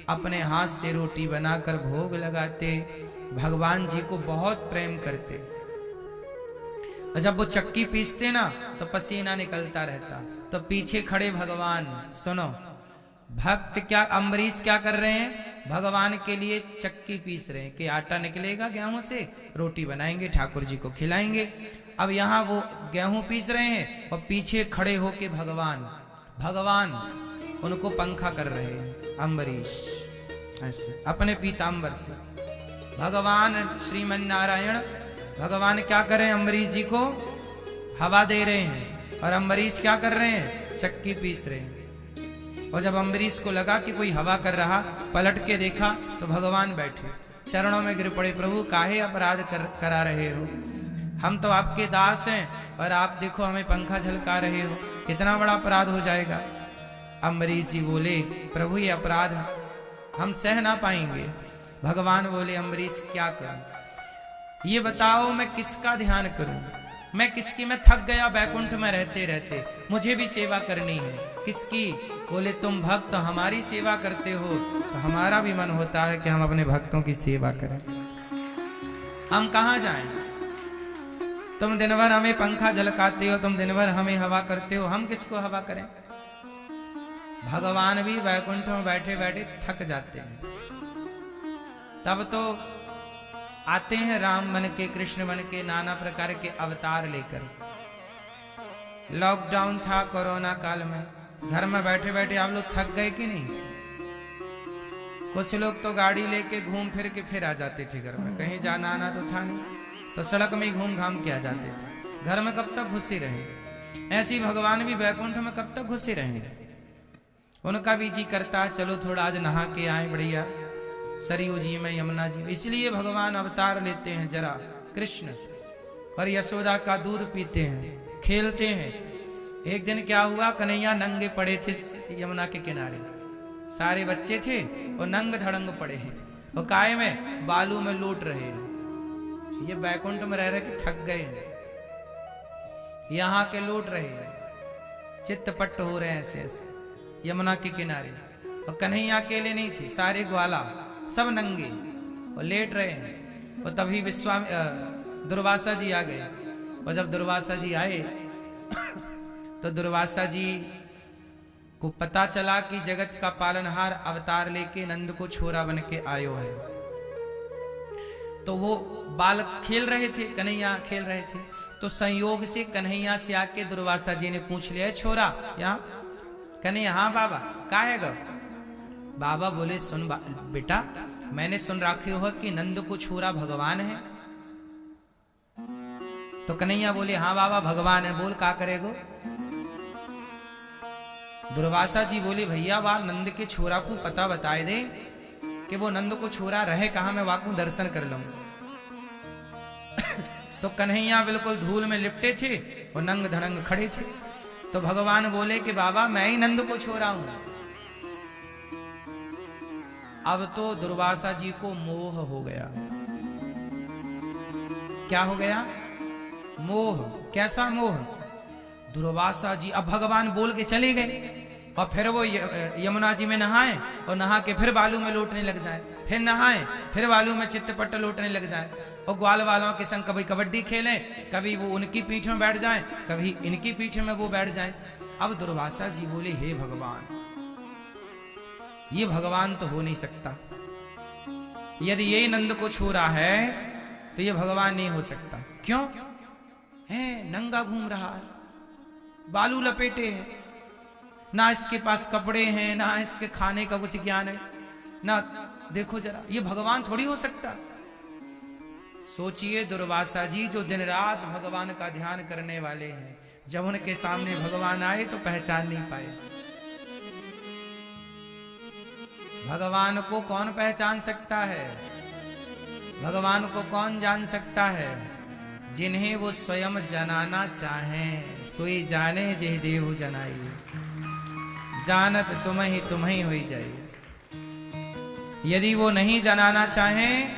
अपने हाथ से रोटी बनाकर भोग लगाते, भगवान जी को बहुत प्रेम करते। और जब वो चक्की पीसते ना तो पसीना निकलता रहता, तो पीछे खड़े भगवान, सुनो भक्त क्या, अम्बरीश क्या कर रहे हैं, भगवान के लिए चक्की पीस रहे हैं कि आटा निकलेगा गेहूं से, रोटी बनाएंगे ठाकुर जी को खिलाएंगे। अब यहाँ वो गेहूं पीस रहे हैं और पीछे खड़े होके भगवान उनको पंखा कर रहे हैं। अम्बरीश ऐसे अपने पीताम्बर से भगवान श्रीमन नारायण, भगवान क्या कर रहे हैं, अम्बरीश जी को हवा दे रहे हैं, और अम्बरीश क्या कर रहे हैं, चक्की पीस रहे हैं। और जब अम्बरीश को लगा कि कोई हवा कर रहा, पलट के देखा तो भगवान बैठे, चरणों में गिर पड़े, प्रभु काहे अपराध करा रहे हो, हम तो आपके दास हैं और आप देखो हमें पंखा झलका रहे हो, कितना बड़ा अपराध हो जाएगा। अम्बरीश जी बोले, प्रभु ये अपराध हम सह ना पाएंगे। भगवान बोले, अम्बरीश क्या करूं, ये बताओ मैं किसका ध्यान करूं, मैं किसकी, मैं थक गया बैकुंठ में रहते रहते, मुझे भी सेवा करनी है, किसकी। बोले, तुम भक्त हमारी सेवा करते हो तो हमारा भी मन होता है कि हम अपने भक्तों की सेवा करें। हम कहाँ जाएं, तुम दिन भर हमें पंखा झलकाते हो, तुम दिन भर हमें हवा करते हो, हम किसको हवा करें। भगवान भी वैकुंठ में बैठे बैठे थक जाते हैं, तब तो आते हैं राम बन के, कृष्ण बन के, नाना प्रकार के अवतार लेकर। लॉकडाउन था कोरोना काल में, घर में बैठे बैठे आप लोग थक गए कि नहीं। कुछ लोग तो गाड़ी लेके घूम फिर के फिर आ जाते थे घर में, कहीं जाना आना तो था नहीं, तो सड़क में ही घूम घाम के आ जाते थे, घर में कब तक घुसे रहे। ऐसे ही भगवान भी वैकुंठ में कब तक घुसे रहेंगे, उनका भी जी करता है चलो थोड़ा आज नहा के आए बढ़िया सरयू जी में, यमुना जी में। इसलिए भगवान अवतार लेते हैं जरा कृष्ण, और यशोदा का दूध पीते हैं, खेलते हैं। एक दिन क्या हुआ, कन्हैया नंगे पड़े थे यमुना के किनारे, सारे बच्चे थे और नंग धड़ंग पड़े हैं, और काय में बालू में लौट रहे हैं। ये बैकुंठ में रह रहे के थक गए हैं, यहाँ के लौट रहे हैं, चित्तपट्ट हो रहे हैं ऐसे ऐसे यमुना के किनारे। और कन्हैया अकेले नहीं थे, सारे ग्वाला सब नंगे और लेट रहे हैं। और तभी दुर्वासा जी आ गए, और जब दुर्वासा जी आए तो दुर्वासा जी को पता चला कि जगत का पालनहार अवतार लेके नंद को छोरा बन के आयो है। तो वो बाल खेल रहे थे, कन्हैया खेल रहे थे, तो संयोग से कन्हैया से आके दुर्वासा जी ने पूछ लिया, छोरा यहाँ। कन्हैया, हाँ बाबा, का है गो। बाबा बोले, सुन बेटा, मैंने सुन रखे हो कि नंद को छोरा भगवान है। तो कन्हैया बोले, हाँ बाबा भगवान है, बोल का करेगो। दुर्वासा जी बोले, भैया वाह नंद के छोरा को पता बताए दे कि वो नंद को छोरा रहे कहा, मैं वाकू दर्शन कर लूं। तो कन्हैया बिल्कुल धूल में लिपटे थे और नंग धड़ंग खड़े थे। तो भगवान बोले कि बाबा मैं ही नंद को छोरा हूं। अब तो दुर्वासा जी को मोह हो गया। क्या हो गया? मोह। कैसा मोह? दुर्वासा जी, अब भगवान बोल के चले गए और फिर वो यमुना जी में नहाए और नहा के फिर बालू में लौटने लग जाए, फिर नहाए फिर बालू में चित्तपट्ट लौटने लग जाए, और ग्वाल वालों के संग कभी कबड्डी खेलें, कभी वो उनकी पीठ में बैठ जाएं, कभी इनकी पीठ में वो बैठ जाएं। अब दुर्वासा जी बोले, हे भगवान, ये भगवान तो हो नहीं सकता, यदि ये नंद को छू रहा है तो ये भगवान नहीं हो सकता। क्यों? है नंगा घूम रहा है, बालू लपेटे है, ना इसके पास कपड़े हैं, ना इसके खाने का कुछ ज्ञान है, ना देखो जरा, ये भगवान थोड़ी हो सकता। सोचिए दुर्वासा जी जो दिन रात भगवान का ध्यान करने वाले हैं, जब उनके सामने भगवान आए तो पहचान नहीं पाए। भगवान को कौन पहचान सकता है? भगवान को कौन जान सकता है? जिन्हें वो स्वयं जनाना चाहें, सोई जाने जे देहु जनाई, जानत तुम्हें हुई जाए। यदि वो नहीं जनाना चाहें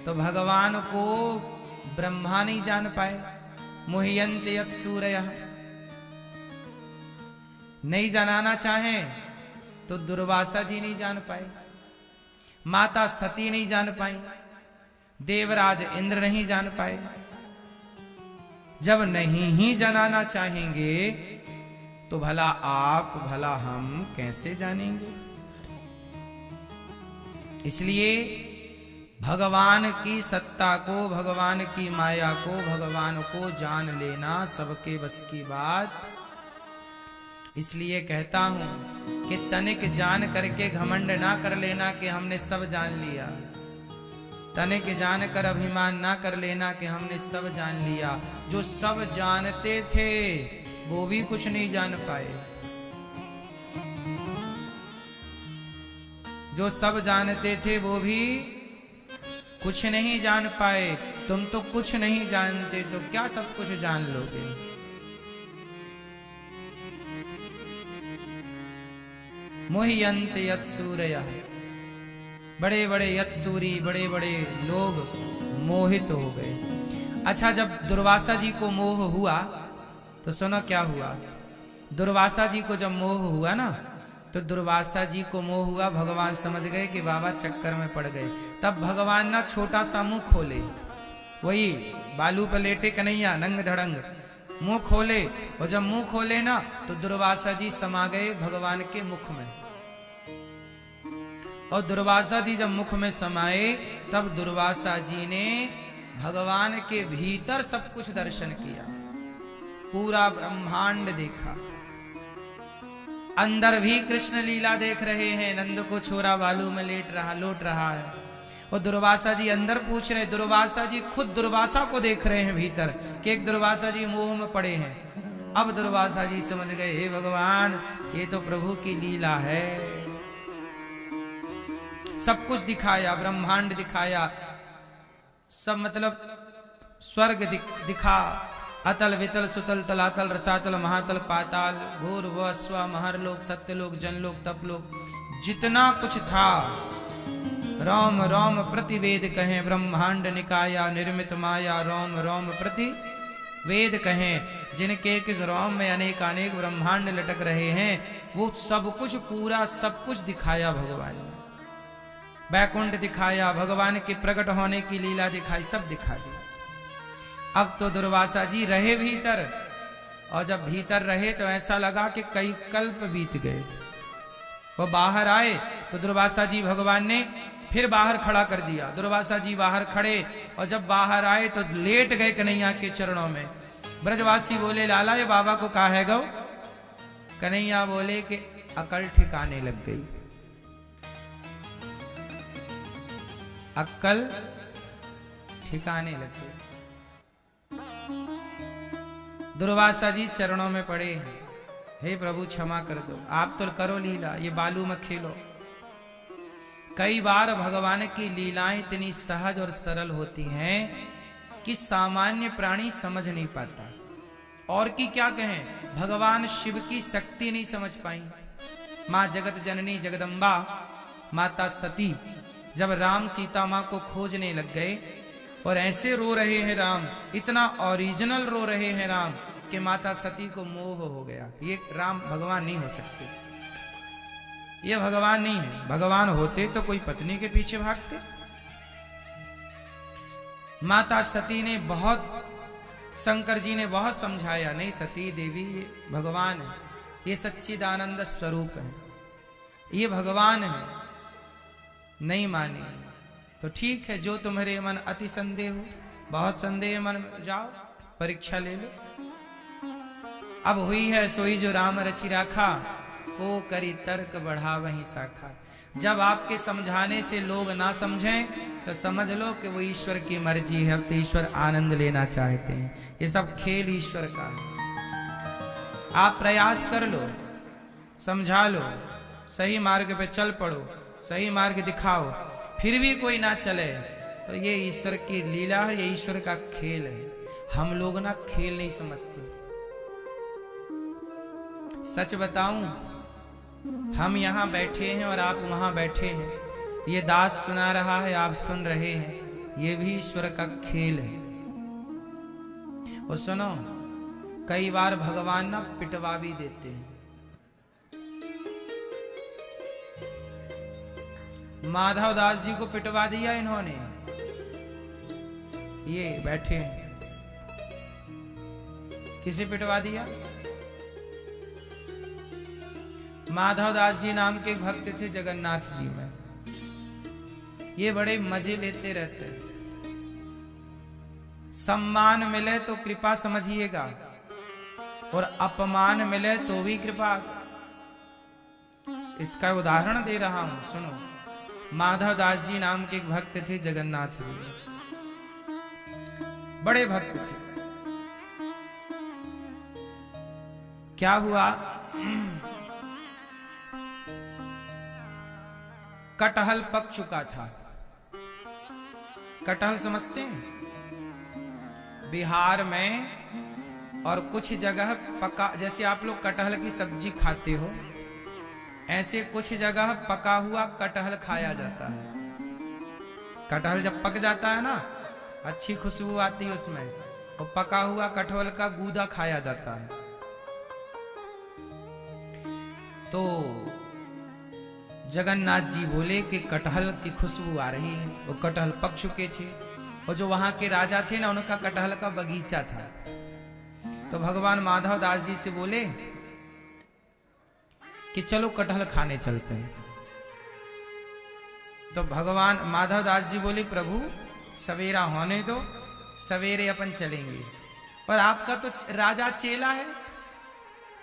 तो भगवान को ब्रह्मा नहीं जान पाए। मुह्यन्त यत् सूरयः, नहीं जनाना चाहें तो दुर्वासा जी नहीं जान पाए। माता सती नहीं जान पाई, देवराज इंद्र नहीं जान पाए। जब नहीं ही जनाना चाहेंगे तो भला आप भला हम कैसे जानेंगे? इसलिए भगवान की सत्ता को, भगवान की माया को, भगवान को जान लेना सबके बस की बात। इसलिए कहता हूं कि तनिक जान करके घमंड ना कर लेना कि हमने सब जान लिया। तनिक जान कर अभिमान ना कर लेना कि हमने सब जान लिया। जो सब जानते थे वो भी कुछ नहीं जान पाए। जो सब जानते थे वो भी कुछ नहीं जान पाए। तुम तो कुछ नहीं जानते तो क्या सब कुछ जान लोगे? मोह्यन्त यत् सूरयः, बड़े बड़े यत्सूरी, बड़े बड़े लोग मोहित हो गए। अच्छा, जब दुर्वासा जी को मोह हुआ तो सुनो क्या हुआ। दुर्वासा जी को जब मोह हुआ ना, तो दुर्वासा जी को मोह हुआ, भगवान समझ गए कि बाबा चक्कर में पड़ गए। तब भगवान ना छोटा सा मुंह खोले, वही बालू पर लेटे कन्हैया नंग धड़ंग मुंह खोले, और जब मुंह खोले ना तो दुर्वासा जी समा गए भगवान के मुख में। और दुर्वासा जी जब मुख में समाये तब दुर्वासा जी ने भगवान के भीतर सब कुछ दर्शन किया, पूरा ब्रह्मांड देखा। अंदर भी कृष्ण लीला देख रहे हैं, नंद को छोरा बालू में लौट रहा है। और दुर्वासा जी अंदर पूछ रहे, दुर्वासा जी खुद दुर्वासा को देख रहे हैं भीतर कि एक दुर्वासा जी मोह में पड़े हैं। अब दुर्वासा जी समझ गए, हे भगवान ये तो प्रभु की लीला है। सब कुछ दिखाया, ब्रह्मांड दिखाया, सब मतलब स्वर्ग दिखा, अतल वितल सुतल तलातल रसातल महातल पाताल भूर स्व महरलोक सत्यलोक जनलोक तपलोक, जितना कुछ था रोम रोम प्रतिवेद कहें। ब्रह्मांड निकाया निर्मित माया रोम रोम प्रति वेद कहें। जिनके एक रोम में अनेक अनेक ब्रह्मांड लटक रहे हैं, वो सब कुछ पूरा सब कुछ दिखाया भगवान ने। बैकुंठ दिखाया, भगवान के प्रकट होने की लीला दिखाई, सब दिखा दिया। अब तो दुर्वासा जी रहे भीतर, और जब भीतर रहे तो ऐसा लगा कि कई कल्प बीत गए। वो बाहर आए तो दुर्वासा जी भगवान ने फिर बाहर खड़ा कर दिया। दुर्वासा जी बाहर खड़े, और जब बाहर आए तो लेट गए कन्हैया के चरणों में। ब्रजवासी बोले, लाला ये बाबा को कहा है गौ? कन्हैया बोले कि अकल ठिकाने लग गई, अक्कल ठिकाने लग गई। दुर्वासा जी चरणों में पड़े हैं, हे प्रभु क्षमा कर दो, आप तो करो लीला, ये बालू में खेलो। कई बार भगवान की लीलाएं इतनी सहज और सरल होती हैं कि सामान्य प्राणी समझ नहीं पाता। और की क्या कहें, भगवान शिव की शक्ति नहीं समझ पाई। मां जगत जननी जगदम्बा माता सती जब राम सीता मां को खोजने लग गए, और ऐसे रो रहे हैं राम, इतना ओरिजिनल रो रहे हैं राम कि माता सती को मोह हो गया। ये राम भगवान नहीं हो सकते, ये भगवान नहीं है। भगवान होते तो कोई पत्नी के पीछे भागते। माता सती ने बहुत, शंकर जी ने बहुत समझाया, नहीं सती देवी ये भगवान है, ये सच्चिदानंद स्वरूप है, ये भगवान है। नहीं माने तो ठीक है, जो तुम्हारे मन अति संदेह हो, बहुत संदेह मन में जाओ, परीक्षा ले लो। अब हुई है सोई जो राम रचि राखा, को करी तर्क बढ़ा वहीं शाखा। जब आपके समझाने से लोग ना समझें तो समझ लो कि वो ईश्वर की मर्जी है। अब तो ईश्वर आनंद लेना चाहते हैं, ये सब खेल ईश्वर का है। आप प्रयास कर लो, समझा लो, सही मार्ग पे चल पड़ो, सही मार्ग दिखाओ, फिर भी कोई ना चले तो ये ईश्वर की लीला है, ये ईश्वर का खेल है। हम लोग ना खेल नहीं समझते। सच बताऊं, हम यहां बैठे हैं और आप वहां बैठे हैं, ये दास सुना रहा है, आप सुन रहे हैं, ये भी ईश्वर का खेल है। और सुनो, कई बार भगवान ना पिटवा भी देते हैं। माधव दास जी को पिटवा दिया इन्होंने। ये बैठे हैं, किसे पिटवा दिया? माधव दास जी नाम के एक भक्त थे जगन्नाथ जी में। ये बड़े मजे लेते रहते हैं। सम्मान मिले तो कृपा समझिएगा, और अपमान मिले तो भी कृपा। इसका उदाहरण दे रहा हूं, सुनो। माधव दास जी नाम के एक भक्त थे जगन्नाथ जी, बड़े भक्त थे। क्या हुआ? कटहल पक चुका था। कटहल समझते हैं? बिहार में और कुछ जगह पका, जैसे आप लोग कटहल की सब्जी खाते हो, ऐसे कुछ जगह पका हुआ कटहल खाया जाता है। कटहल जब पक जाता है ना, अच्छी खुशबू आती है उसमें, और पका हुआ कटहल का गूदा खाया जाता है। तो जगन्नाथ जी बोले कि कटहल की खुशबू आ रही है। वो कटहल पक चुके थे, और जो वहां के राजा थे ना, उनका कटहल का बगीचा था। तो भगवान माधव दास जी से बोले कि चलो कटहल खाने चलते हैं। तो भगवान माधव दास जी बोले, प्रभु सवेरा होने दो, सवेरे अपन चलेंगे। पर आपका तो राजा चेला है,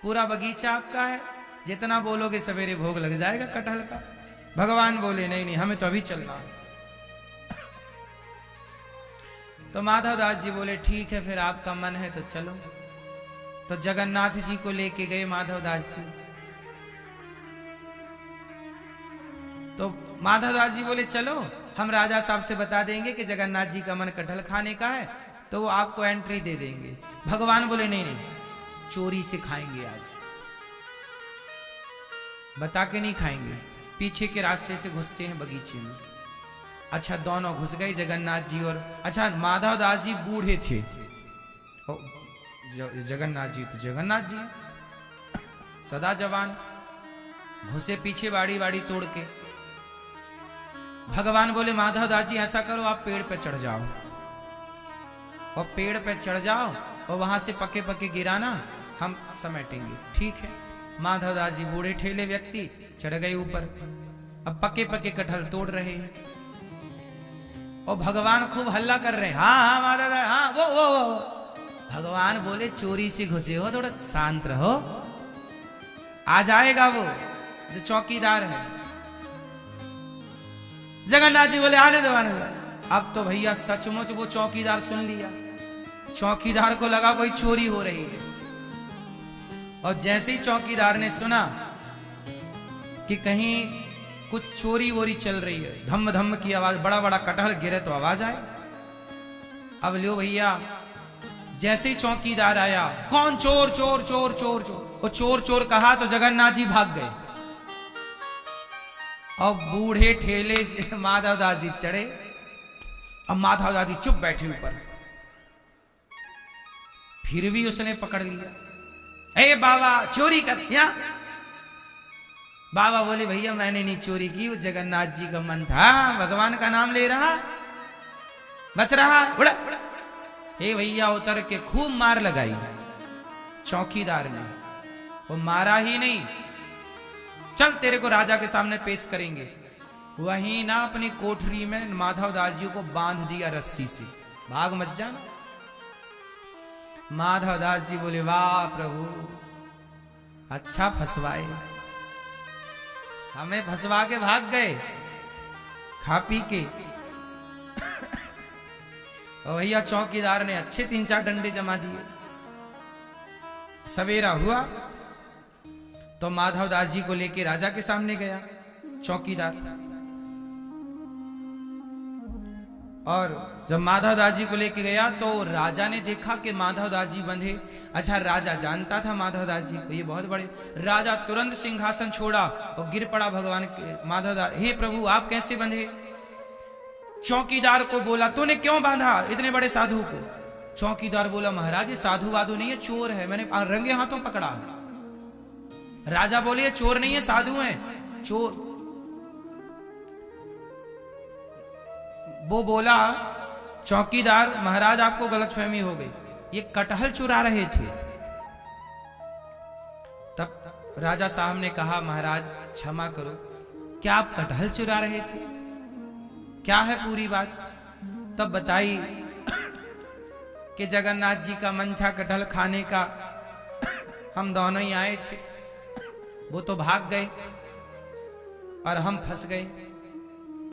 पूरा बगीचा आपका है, जितना बोलोगे सवेरे भोग लग जाएगा कटहल का। भगवान बोले नहीं नहीं, हमें तो अभी चलना है। तो माधव दास जी बोले ठीक है, फिर आपका मन है तो चलो। तो जगन्नाथ जी को लेके गए माधव दास जी। तो माधव दास जी बोले चलो, हम राजा साहब से बता देंगे कि जगन्नाथ जी का मन कटहल खाने का है, तो वो आपको एंट्री दे देंगे। भगवान बोले नहीं नहीं, चोरी से खाएंगे आज, बता के नहीं खाएंगे। पीछे के रास्ते से घुसते हैं बगीचे में। अच्छा, दोनों घुस गए, जगन्नाथ जी और अच्छा माधव दास जी बूढ़े थे, जगन्नाथ जी तो जगन्नाथ जी सदा जवान, घुसे पीछे बाड़ी बाड़ी तोड़ के। भगवान बोले माधव दास जी ऐसा करो, आप पेड़ पे चढ़ जाओ, और पेड़ पे चढ़ जाओ और वहां से पके पके गिराना, हम समेटेंगे। ठीक है। माधव दास जी बूढ़े ठेले व्यक्ति चढ़ गए ऊपर। अब पके पके कटहल तोड़ रहे हैं, और भगवान खूब हल्ला कर रहे हैं, हाँ हाँ माधव दास, हाँ वो। भगवान बोले चोरी से घुसे हो, थोड़ा शांत रहो, आ जाएगा वो जो चौकीदार है। जगन्नाथ जी बोले आने दो आने दो। अब तो भैया सचमुच वो चौकीदार सुन लिया। चौकीदार को लगा कोई चोरी हो रही है, और जैसे ही चौकीदार ने सुना कि कहीं कुछ चोरी वोरी चल रही है, धम धम की आवाज, बड़ा बड़ा कटहल गिरे तो आवाज आए। अब लो भैया, जैसे ही चौकीदार आया, कौन चोर चोर चोर चोर चोर, वो चोर चोर कहा तो जगन्नाथ जी भाग गए। और बूढ़े ठेले माधव दास जी चढ़े। अब माधव दास जी चुप बैठे ऊपर, फिर भी उसने पकड़ लिया। ए बाबा चोरी कर यहाँ। बाबा बोले भैया मैंने नहीं चोरी की, वो जगन्नाथ जी का मन था, भगवान का नाम ले रहा, बच रहा, उड़ा उड़ा। हे भैया उतर के खूब मार लगाई चौकीदार ने। वो मारा ही नहीं, चल तेरे को राजा के सामने पेश करेंगे। वहीं ना अपनी कोठरी में माधव दास जी को बांध दिया रस्सी से, भाग मत जाना। माधव दास जी बोले वाह प्रभु, अच्छा फंसवाए, हमें फंसवा के भाग गए खा पी के। और भैया चौकीदार ने अच्छे 3-4 डंडे जमा दिए। सवेरा हुआ तो माधव दास जी को लेके राजा के सामने गया चौकीदार। और जब माधव दास जी को लेके गया तो राजा ने देखा कि माधव दास जी बंधे। अच्छा, राजा जानता था माधव दास जी को, ये बहुत बड़े। राजा तुरंत सिंहासन छोड़ा और गिर पड़ा भगवान के। माधव दास, हे प्रभु आप कैसे बंधे? चौकीदार को बोला तूने क्यों बांधा इतने बड़े साधु को? चौकीदार बोला महाराज ये साधु वाधु नहीं है, चोर है, मैंने रंगे हाथों पकड़ा। राजा बोले चोर नहीं है, साधु है। चोर वो बोला, चौकीदार महाराज आपको गलतफहमी हो गई, ये कटहल चुरा रहे थे। तब राजा साहब ने कहा, महाराज क्षमा करो, क्या आप कटहल चुरा रहे थे? क्या है पूरी बात? तब बताई कि जगन्नाथ जी का मन था कटहल खाने का, हम दोनों ही आए थे, वो तो भाग गए और हम फंस गए।